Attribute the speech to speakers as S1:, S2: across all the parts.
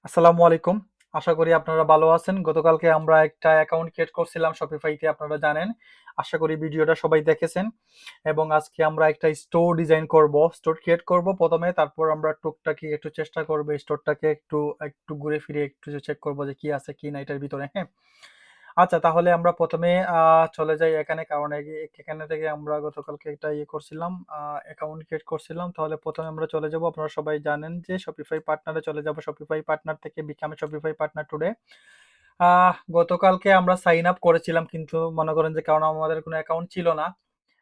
S1: আসসালামু আলাইকুম। আশা করি আপনারা ভালো আছেন। গতকালকে আমরা একটা অ্যাকাউন্ট ক্রিয়েট করছিলাম শপিফাইতে, আপনারা জানেন। আশা করি ভিডিওটা সবাই দেখেছেন। এবং আজকে আমরা একটা স্টোর ডিজাইন করব, স্টোর ক্রিয়েট করব প্রথমে, তারপর আমরা টুকটাকি একটু চেষ্টা করব স্টোরটাকে একটু একটু ঘুরে ফিরে একটু চেক করব যে কি আছে কি না এটার ভিতরে, হ্যাঁ। আচ্ছা, তাহলে আমরা প্রথমে চলে যাই এখানে, কারণ এখানে থেকে আমরা গতকালকে একটা ইয়ে করছিলাম, অ্যাকাউন্ট ক্রিয়েট করছিলাম। তাহলে প্রথমে আমরা চলে যাব, আপনারা সবাই জানেন যে শপিফাই পার্টনারে চলে যাব। শপিফাই পার্টনার থেকে বিকাম শপিফাই পার্টনার টুডে। গতকালকে আমরা সাইন আপ করেছিলাম, কিন্তু মনে করেন যে কারণ আমাদের কোনো অ্যাকাউন্ট ছিল না।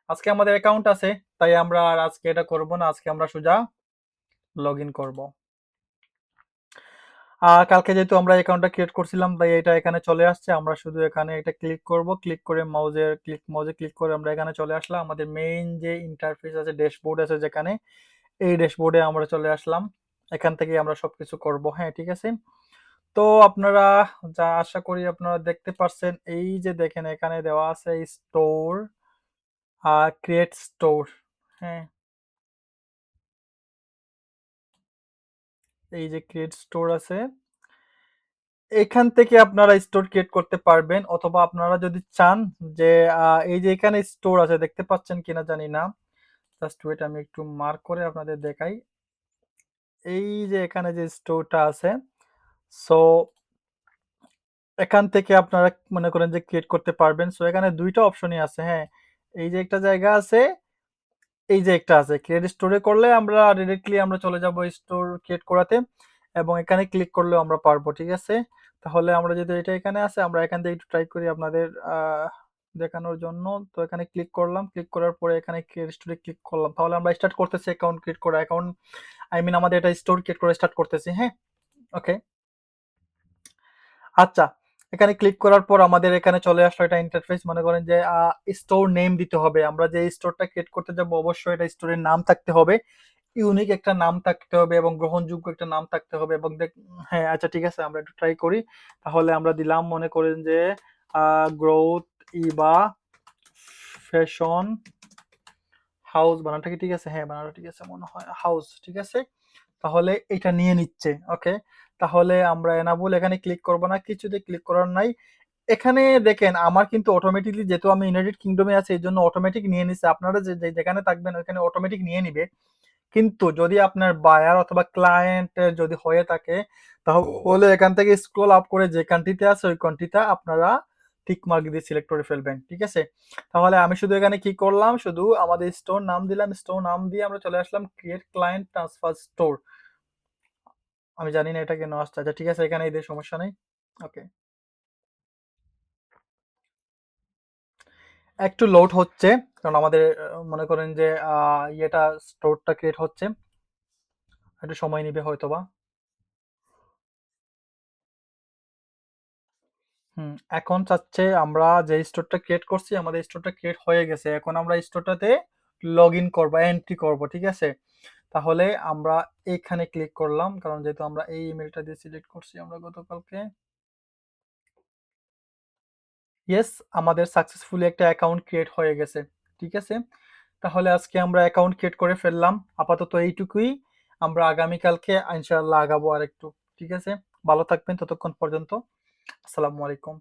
S1: আজকে আমাদের অ্যাকাউন্ট আছে, তাই আমরা আর আজকে এটা করব না। আজকে আমরা সোজা লগ ইন করবো। কালকে যেহেতু আমরা অ্যাকাউন্টটা ক্রিয়েট করছিলাম, তাই এটা এখানে চলে আসছে। আমরা শুধু এখানে এটা ক্লিক করব, ক্লিক করে মাউজে ক্লিক করে আমরা এখানে চলে আসলাম। আমাদের মেইন যে ইন্টারফেস আছে, ড্যাশবোর্ড আছে যেখানে, এই ড্যাশবোর্ডে আমরা চলে আসলাম। এখান থেকে আমরা সবকিছু করব, হ্যাঁ, ঠিক আছে। তো আপনারা যা আশা করি আপনারা দেখতে পাচ্ছেন, এই যে দেখেন এখানে দেওয়া আছে স্টোর, ক্রিয়েট স্টোর, হ্যাঁ, এই যে ক্রিয়েট স্টোর আছে, এখান থেকে আপনারা স্টোর ক্রিয়েট করতে পারবেন। অথবা আপনারা যদি চান যে এই যে এখানে স্টোর আছে, দেখতে পাচ্ছেন কিনা জানি না, জাস্ট ওয়েট, আমি একটু মার্ক করে আপনাদের দেখাই। এই যে এখানে যে স্টোরটা আছে, সো এখান থেকে আপনারা মনে করেন যে ক্রিয়েট করতে পারবেন। সো এখানে দুইটা অপশনই আছে, হ্যাঁ। এই যে একটা জায়গা আছে, এই যে একটা আছে, ক্রিয়েট স্টোরে করলে আমরা ডিরেক্টলি আমরা চলে যাব স্টোর ক্রিয়েট করাতে, এবং এখানে ক্লিক করলেও আমরা পারবো, ঠিক আছে। তাহলে আমরা যদি এটা এখানে আছে, আমরা এখান থেকে একটু ট্রাই করি আপনাদের দেখানোর জন্য। তো এখানে ক্লিক করলাম, ক্লিক করার পরে এখানে ক্রিয়েট স্টোরে ক্লিক করলাম। তাহলে আমরা স্টার্ট করতেছি অ্যাকাউন্ট ক্রিয়েট করা, অ্যাকাউন্ট আই মিন আমাদের এটা স্টোর ক্রিয়েট করে স্টার্ট করতেছি, হ্যাঁ। ওকে, আচ্ছা, এখানে ক্লিক করার পর আমাদের এখানে চলে আসলো এটা ইন্টারফেস। মনে করেন যে স্টোর নেম দিতে হবে। আমরা যে স্টোরটা ক্রিয়েট করতে যাবো, অবশ্যই এটা স্টোরের নাম থাকতে হবে, ইউনিক একটা নাম থাকতে হবে এবং গ্রহণযোগ্য একটা নাম থাকতে হবে। এবং হ্যাঁ, আচ্ছা, ঠিক আছে, আমরা একটু ট্রাই করি। তাহলে আমরা দিলাম, মনে করেন যে গ্রোথ ইবা ফ্যাশন হাউস। বানানটা কি ঠিক আছে? হ্যাঁ, বানানটা ঠিক আছে মনে হয়, হাউস, ঠিক আছে। তাহলে এটা নিয়ে নিচ্ছে, ওকে। তাহলে আমরা এনাবল এখানে ক্লিক করব না, কিছুতে ক্লিক করার নাই। এখানে দেখেন আমার কিন্তু অটোমেটিকলি, যেহেতু আমি ইউনাইটেড কিংডমে আছি, এই জন্য অটোমেটিক নিয়ে নিচ্ছে। আপনারা যেখানে থাকবেন ওখানে অটোমেটিক নিয়ে নিবে। কিন্তু যদি আপনার বায়ার অথবা ক্লায়েন্ট যদি হয়ে থাকে, তাহলে এখান থেকে স্ক্রল আপ করে যে কান্ট্রিতে আছে ওই কান্ট্রিটা আপনারা টিক মার্ক দিয়ে সিলেক্ট করে ফেলবেন, ঠিক আছে। তাহলে আমি শুধু এখানে কি করলাম, শুধু আমাদের স্টোর নাম দিলাম, স্টোর নাম দিয়ে আমরা চলে আসলাম ক্রিয়েট ক্লায়েন্ট ট্রান্সফার স্টোর। আমি জানি না এটা কেন আসছে, আচ্ছা ঠিক আছে, এখানে এই সমস্যা নেই, ওকে। একটু লোড হচ্ছে, কারণ আমাদের মনে করেন যে ইয়েটা স্টোরটা ক্রিয়েট হচ্ছে, একটু সময় নিবে হয়তোবা। এখন চাচ্ছে আমরা যে স্টোরটা ক্রিয়েট করছি, আমাদের স্টোরটা ক্রিয়েট হয়ে গেছে। এখন আমরা স্টোরটাতে লগ ইন করবো, এন্ট্রি করবো, ঠিক আছে। তাহলে আমরা এইখানে ক্লিক করলাম, কারণ যেহেতু আমরা এই ইমেলটা দিয়ে সিলেক্ট করছি আমরা গতকালকে। ইয়েস, আমাদের সাকসেসফুলি একটা অ্যাকাউন্ট ক্রিয়েট হয়ে গেছে, ঠিক আছে। তাহলে আজকে আমরা অ্যাকাউন্ট ক্রিয়েট করে ফেললাম, আপাতত এইটুকুই। আমরা আগামীকালকে ইনশাআল্লাহ আগাবো আরেকটু, ঠিক আছে। ভালো থাকবেন ততক্ষণ পর্যন্ত। আসসালামু আলাইকুম।